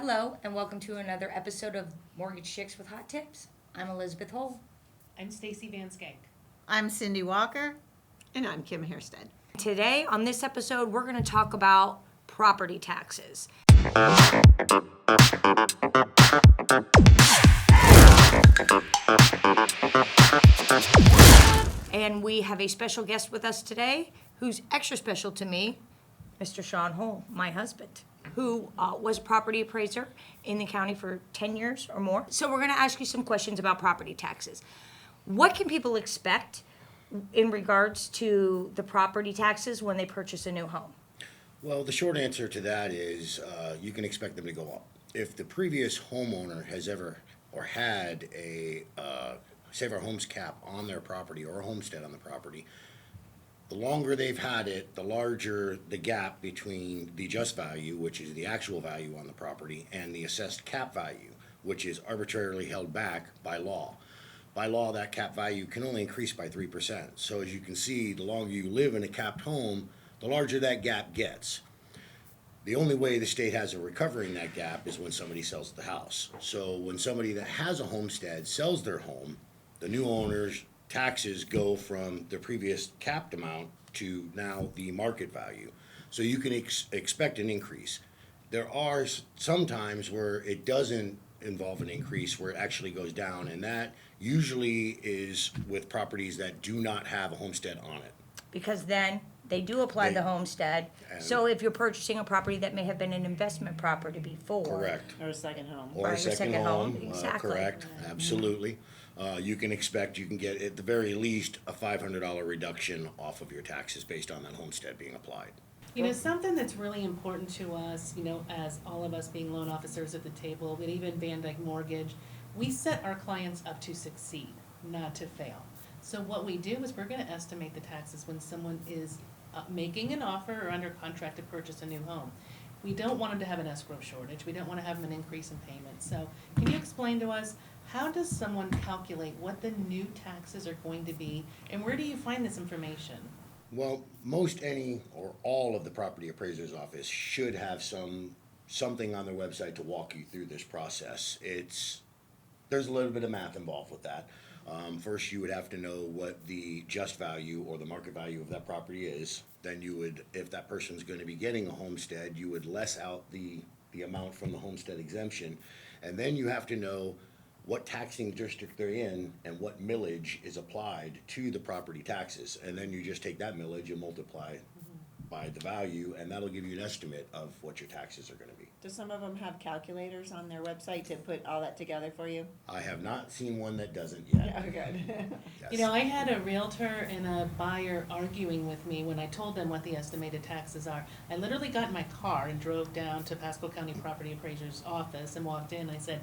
Hello, and welcome to another episode of Mortgage Chicks with Hot Tips. I'm Elizabeth Hull. I'm Stacy Van Skank. I'm Cindy Walker. And I'm Kim Hairstead. Today, on this episode, we're going to talk about property taxes. And we have a special guest with us today who's extra special to me, Mr. Sean Hull, my husband, who was property appraiser in the county for 10 years or more. So we're going to ask you some questions about property taxes. What can people expect in regards to the property taxes when they purchase a new home? Well, the short answer to that is you can expect them to go up. If the previous homeowner has ever or had a Save Our Homes cap on their property or a homestead on the property, the longer they've had it, the larger the gap between the just value, which is the actual value on the property, and the assessed cap value, which is arbitrarily held back by law. By law, that cap value can only increase by 3%. So as you can see, the longer you live in a capped home, the larger that gap gets. The only way the state has of recovering that gap is when somebody sells the house. So when somebody that has a homestead sells their home, the new owner's taxes go from the previous capped amount to now the market value. So you can expect an increase. There are some times where it doesn't involve an increase, where it actually goes down, and that usually is with properties that do not have a homestead on it. Because then they do apply the homestead. So if you're purchasing a property that may have been an investment property before. Correct. Or a second home. Or a Right, your second second home, home, exactly. correct, absolutely. You can get, at the very least, a $500 reduction off of your taxes based on that homestead being applied. You know, something that's really important to us, you know, as all of us being loan officers at the table, but even Van Dyke Mortgage, we set our clients up to succeed, not to fail. So what we do is we're gonna estimate the taxes when someone is making an offer or under contract to purchase a new home. We don't want them to have an escrow shortage. We don't want to have an increase in payments. So can you explain to us, how does someone calculate what the new taxes are going to be, and where do you find this information? Well, most any or all of the property appraiser's office should have something on their website to walk you through this process. There's a little bit of math involved with that. First, you would have to know what the just value or the market value of that property is. Then you would, if that person's going to be getting a homestead, you would less out the amount from the homestead exemption. And then you have to know what taxing district they're in and what millage is applied to the property taxes. And then you just take that millage and multiply by the value, and that'll give you an estimate of what your taxes are going to be. Do some of them have calculators on their website to put all that together for you? I have not seen one that doesn't yet. Oh, good. Yes. You know, I had a realtor and a buyer arguing with me when I told them what the estimated taxes are. I literally got in my car and drove down to Pasco County Property Appraiser's office and walked in. I said,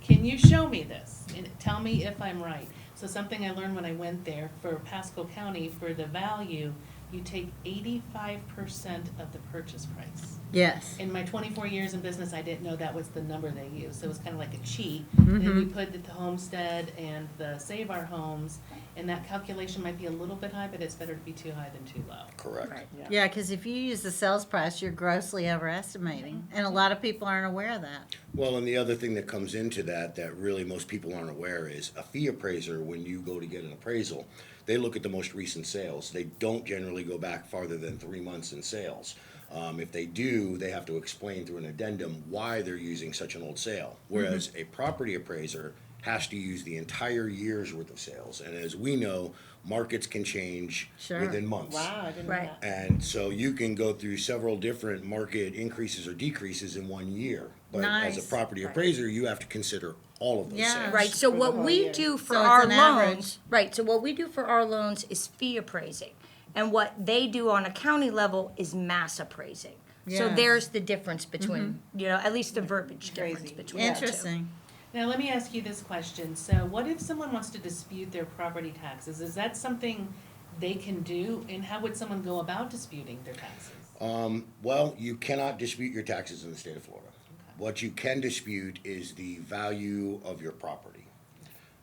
"Can you show me this and tell me if I'm right?" So something I learned when I went there, for Pasco County, for the value, you take 85% of the purchase price. Yes. In my 24 years in business, I didn't know that was the number they used. So it was kind of like a cheat. And then we put the homestead and the Save Our Homes, and that calculation might be a little bit high, but it's better to be too high than too low. Correct. Right. Yeah, because if you use the sales price, you're grossly overestimating. And a lot of people aren't aware of that. Well, and the other thing that comes into that really most people aren't aware is a fee appraiser, when you go to get an appraisal, they look at the most recent sales. They don't generally go back farther than 3 months in sales. If they do, they have to explain through an addendum why they're using such an old sale. Whereas a property appraiser has to use the entire year's worth of sales. And as we know, markets can change Sure. within months. Wow, I didn't know Right. that. And so you can go through several different market increases or decreases in 1 year. But as a Nice. property appraiser, you have to consider all of those Yeah. sales. Right, so For the what whole we year. do for So it's our an average. loans, right, so what we do for our loans is fee appraising. And what they do on a county level is mass appraising. So Yeah. there's the difference between, you know, at least the verbiage difference Crazy. between the two. Interesting. Now, let me ask you this question. So what if someone wants to dispute their property taxes? Is that something they can do? And how would someone go about disputing their taxes? Well, you cannot dispute your taxes in the state of Florida. What you can dispute is the value of your property.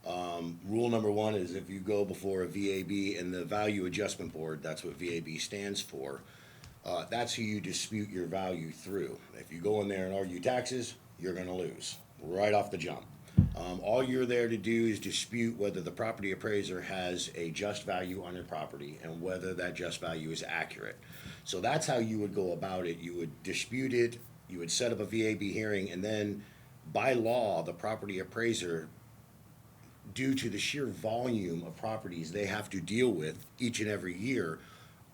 Rule number one is if you go before a VAB and the Value Adjustment Board, that's what VAB stands for, that's who you dispute your value through. If you go in there and argue taxes, you're gonna lose right off the jump. All you're there to do is dispute whether the property appraiser has a just value on your property and whether that just value is accurate. So that's how you would go about it. You would dispute it, you would set up a VAB hearing, and then by law, the property appraiser, due to the sheer volume of properties they have to deal with each and every year,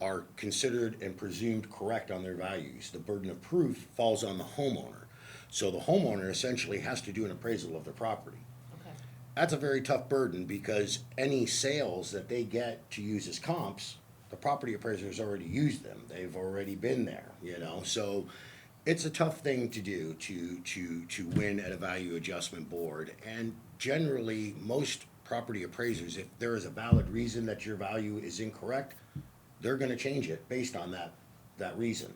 are considered and presumed correct on their values. The burden of proof falls on the homeowner. So the homeowner essentially has to do an appraisal of their property. Okay. That's a very tough burden because any sales that they get to use as comps, the property appraiser has already used them. They've already been there, you know? So it's a tough thing to do to win at a value adjustment board. And generally, most property appraisers, if there is a valid reason that your value is incorrect, they're gonna change it based on that reason.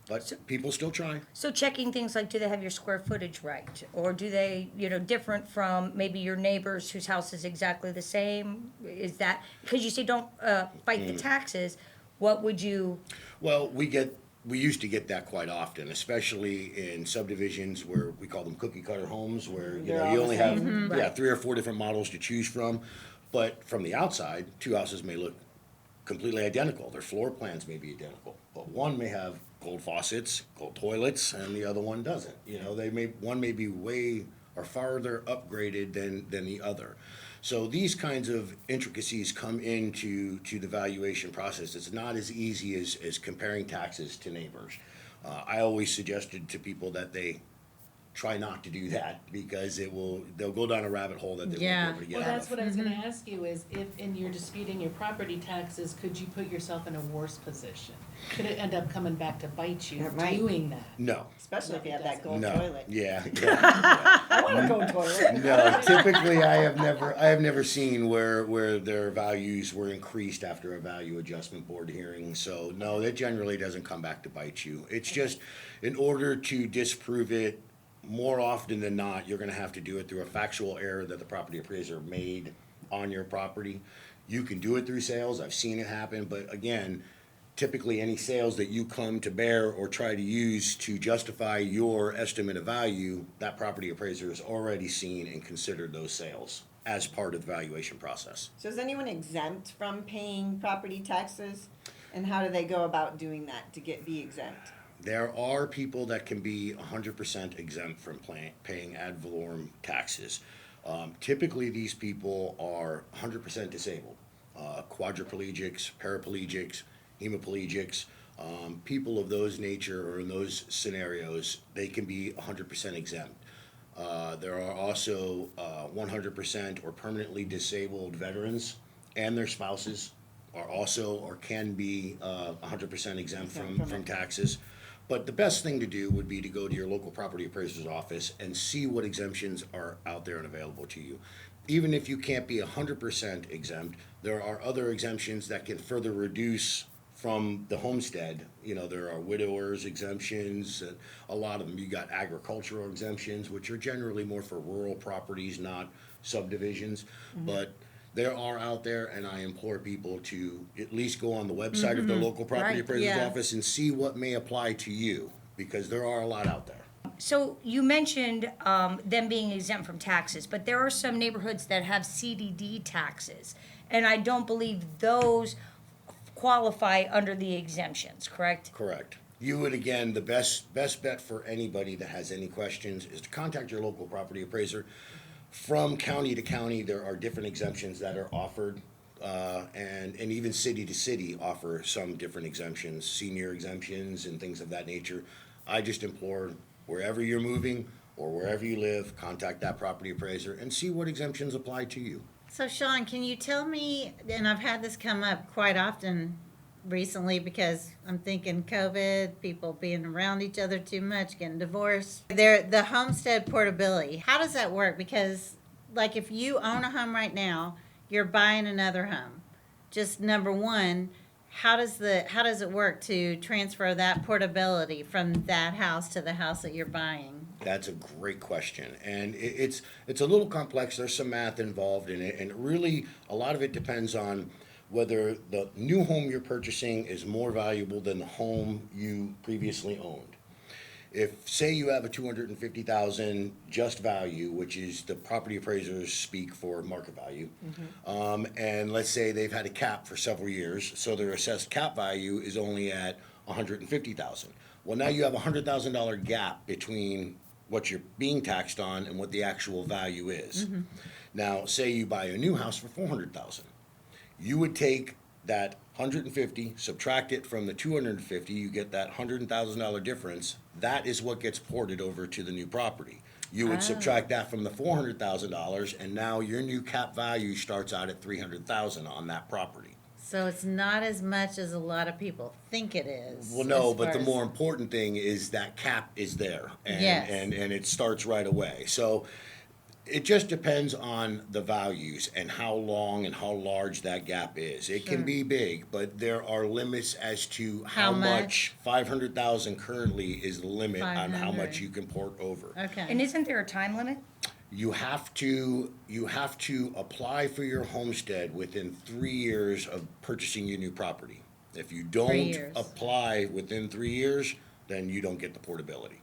But people still try. So checking things like, do they have your square footage right? Or do they, different from maybe your neighbors whose house is exactly the same? Is that, because you say don't fight the taxes, what would you, Well, we used to get that quite often, especially in subdivisions where we call them cookie cutter homes, where, They're all you the only same. have, 3 or 4 different models to choose from. But from the outside, 2 houses may look completely identical. Their floor plans may be identical, but one may have cold faucets, cold toilets, and the other one doesn't. One may be way or farther upgraded than the other. So these kinds of intricacies come into the valuation process. It's not as easy as comparing taxes to neighbors. I always suggested to people that they try not to do that because they'll go down a rabbit hole that they won't be able to get Well, out that's of. what I was gonna ask you is if in your disputing your property taxes, could you put yourself in a worse position? Could it end up coming back to bite you It might. doing that? No, Especially if you have that No. gold no, toilet. yeah. I want a gold toilet. No, typically I have never seen where their values were increased after a value adjustment board hearing. So no, that generally doesn't come back to bite you. It's just in order to disprove it, more often than not, you're gonna have to do it through a factual error that the property appraiser made on your property. You can do it through sales, I've seen it happen, but again, typically any sales that you come to bear or try to use to justify your estimate of value, that property appraiser has already seen and considered those sales as part of the valuation process. So is anyone exempt from paying property taxes? And how do they go about doing that to be exempt? There are people that can be 100% exempt from paying ad valorem taxes. Typically, these people are 100% disabled. Quadriplegics, paraplegics, hemiplegics, people of those nature or in those scenarios, they can be 100% exempt. There are also 100% or permanently disabled veterans and their spouses are also or can be 100% exempt from taxes. But the best thing to do would be to go to your local property appraiser's office and see what exemptions are out there and available to you. Even if you can't be 100% exempt, there are other exemptions that can further reduce from the homestead. There are widowers exemptions, a lot of them. You got agricultural exemptions, which are generally more for rural properties, not subdivisions. But there are out there, and I implore people to at least go on the website of their local property Right, appraiser's yeah. office and see what may apply to you, because there are a lot out there. so you mentioned them being exempt from taxes, but there are some neighborhoods that have CDD taxes. And I don't believe those qualify under the exemptions, correct? Correct. You would, again, the best bet for anybody that has any questions is to contact your local property appraiser. From county to county, there are different exemptions that are offered, and even city to city offer some different exemptions, senior exemptions and things of that nature. I just implore, wherever you're moving or wherever you live, contact that property appraiser and see what exemptions apply to you. So Sean, can you tell me, and I've had this come up quite often recently because I'm thinking COVID, people being around each other too much, getting divorced. The homestead portability, how does that work? Because like if you own a home right now, you're buying another home. Just number one, how does it work to transfer that portability from that house to the house that you're buying? That's a great question, and it's a little complex. There's some math involved in it, and really a lot of it depends on whether the new home you're purchasing is more valuable than the home you previously owned. If, say you have a 250,000 just value, which is the property appraisers speak for market value, and let's say they've had a cap for several years, so their assessed cap value is only at 150,000. Well, now you have a $100,000 gap between what you're being taxed on and what the actual value is. Now, say you buy a new house for 400,000. You would take that 150, subtract it from the 250, you get that $100,000 difference. That is what gets ported over to the new property. You would subtract that from the $400,000, and now your new cap value starts out at $300,000 on that property. So it's not as much as a lot of people think it is. Well, no, as but far the as- more important thing is that cap is there. And, Yes. and it starts right away. So it just depends on the values and how long and how large that gap is. It can Sure. be big, but there are limits as to How how much? much. 500,000 currently is the limit on how 500. much you can port over. Okay. And isn't there a time limit? You have to apply for your homestead within 3 years of purchasing your new property. If you 3 don't years. apply within 3 years, then you don't get the portability.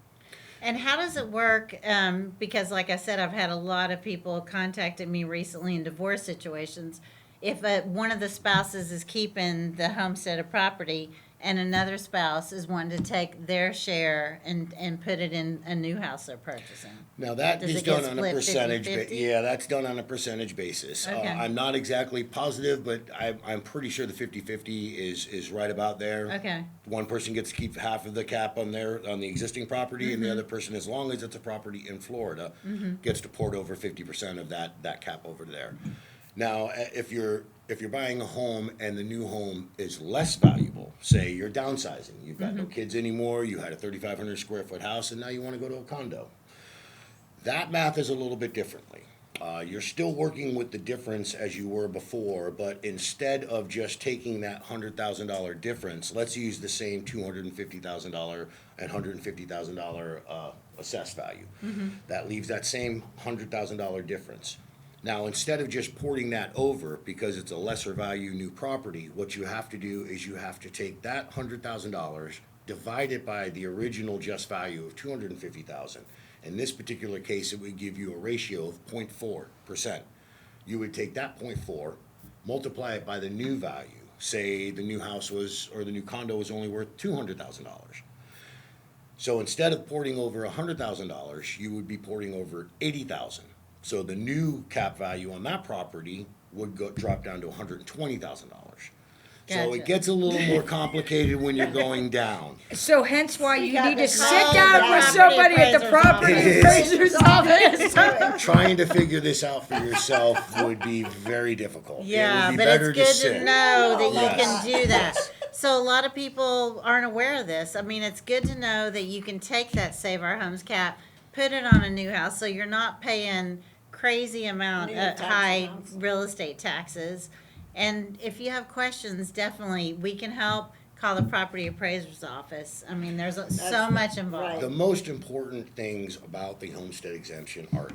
And how does it work? Because, like I said, I've had a lot of people contacted me recently in divorce situations. If one of the spouses is keeping the homestead of property and another spouse is wanting to take their share and put it in a new house they're purchasing. Now, that Does is it get done on a split percentage, 50-50? yeah, that's done on a percentage basis. Okay. I'm not exactly positive, but I'm pretty sure the 50-50 is right about there. Okay. One person gets to keep half of the cap on the existing property, and the other person, as long as it's a property in Florida, gets to port over 50% of that cap over there. Now, if you're buying a home and the new home is less valuable, say you're downsizing, you've got no kids anymore, you had a 3,500 square foot house, and now you want to go to a condo. That math is a little bit differently. You're still working with the difference as you were before, but instead of just taking that $100,000 difference, let's use the same $250,000 and $150,000 assessed value. That leaves that same $100,000 difference. Now, instead of just porting that over because it's a lesser value new property, what you have to do is you have to take that $100,000, divide it by the original just value of $250,000. In this particular case, it would give you a ratio of 0.4%. You would take that 0.4, multiply it by the new value. Say the new house was, or the new condo was only worth $200,000. So instead of porting over $100,000, you would be porting over $80,000. So the new cap value on that property would drop down to $120,000. So Gotcha. it gets a little more complicated when you're going down. So hence why you got need to to sit call down the with property somebody at the appraiser's property office. appraiser's office. Trying to figure this out for yourself would be very difficult. Yeah, it would be but better it's good to sit. know that you Yes. can do that. So a lot of people aren't aware of this. I mean, it's good to know that you can take that Save Our Homes cap, put it on a new house, so you're not paying crazy amount New of tax high amounts. real estate taxes. And if you have questions, definitely we can help. Call the property appraiser's office. I mean, there's so much involved. The most important things about the homestead exemption are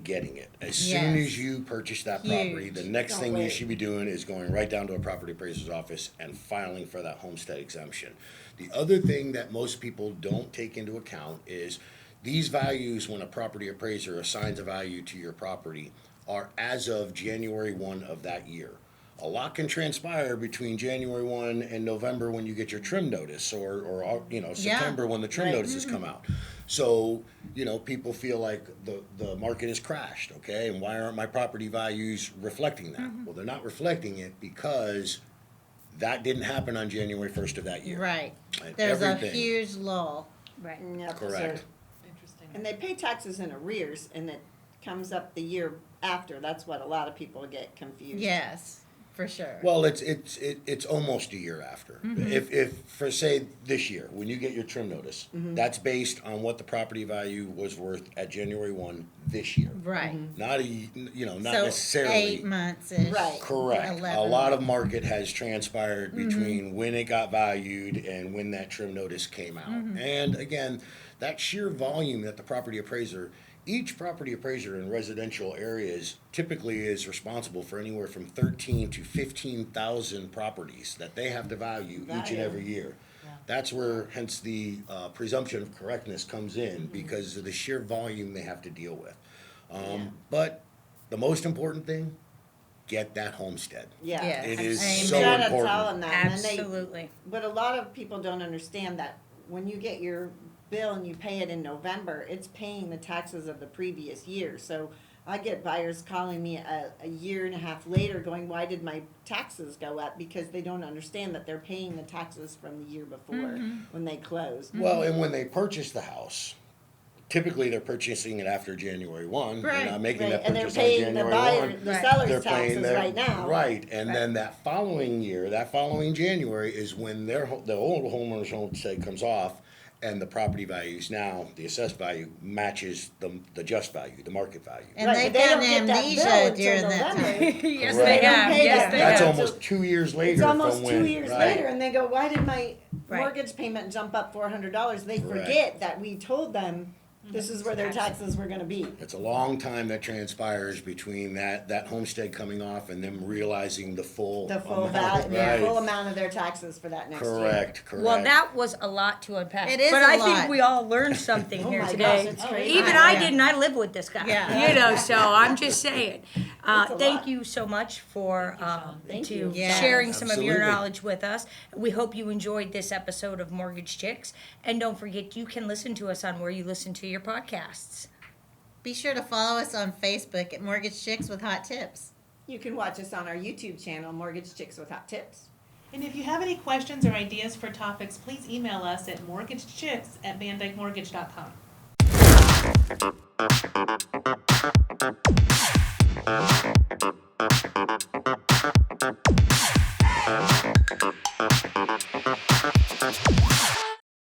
getting it. As soon Yes. as you purchase that property, Huge. the next Don't thing you wait. should be doing is going right down to a property appraiser's office and filing for that homestead exemption. The other thing that most people don't take into account is these values, when a property appraiser assigns a value to your property, are as of January 1 of that year. A lot can transpire between January 1 and November when you get your trim notice, or September when the trim right. notices come out. So, people feel like the market has crashed, okay? And why aren't my property values reflecting that? Well, they're not reflecting it because that didn't happen on January 1st of that year. Right. And There's everything- a huge lull. Right. Yeah, 'cause Correct. Interesting. And they pay taxes in arrears, and it comes up the year after. That's what a lot of people get confused. Yes, for sure. Well, it's almost a year after. If for say this year, when you get your trim notice, that's based on what the property value was worth at January 1 this year. Right. Not not So necessarily. 8 months ish. Right. Correct. 11 A lot of market has transpired between when it got valued and when that trim notice came out. And again, that sheer volume that the property appraiser, each property appraiser in residential areas typically is responsible for anywhere from 13 to 15,000 properties that they have to value each and Value. every year. That's where, hence the presumption of correctness comes in, because of the sheer volume they have to deal with. But the most important thing, get that homestead. Yeah. Yes. It is Amen. so Try to important. tell them that. And then they, Absolutely. but a lot of people don't understand that when you get your bill and you pay it in November, it's paying the taxes of the previous year. So I get buyers calling me a year and a half later going, why did my taxes go up? Because they don't understand that they're paying the taxes from the year before when they closed. Well, and when they purchase the house, typically they're purchasing it after January 1. They're Right. not making Right, that and they're purchase on paying the January buyer, 1. the Right. seller's They're paying taxes their, right now. right, and then that following year, that following January is when the old homeowner's homestead comes off, and the property values now, the assessed value matches the just value, the market value. And Right, they've but they got don't get that bill amnesia until during that November. time. Yes, Correct. they don't have. pay Yes, that they bill. That's have. almost 2 years later It's almost from when. 2 years right. later, and they go, why did my Right. mortgage payment jump up $400? They Correct. forget that we told them this is where their taxes were gonna be. It's a long time that transpires between that homestead coming off and them realizing the full. The full amount, value, right. the full amount of their taxes for that next year. Correct, correct. Well, that was a lot to unpack. It is but a I lot. think we all learned something Oh here my today. gosh, it's crazy. Even I Yeah. didn't. I live with this guy. Yeah. You know, so I'm just saying. a Thank lot. you so much for Thank to you. Yes. sharing some of your Absolutely. knowledge with us. We hope you enjoyed this episode of Mortgage Chicks, and don't forget you can listen to us on where you listen to your podcasts. Be sure to follow us on Facebook at Mortgage Chicks with Hot Tips. You can watch us on our YouTube channel, Mortgage Chicks with Hot Tips. And if you have any questions or ideas for topics, please email us at mortgagechicks@vandykemortgage.com.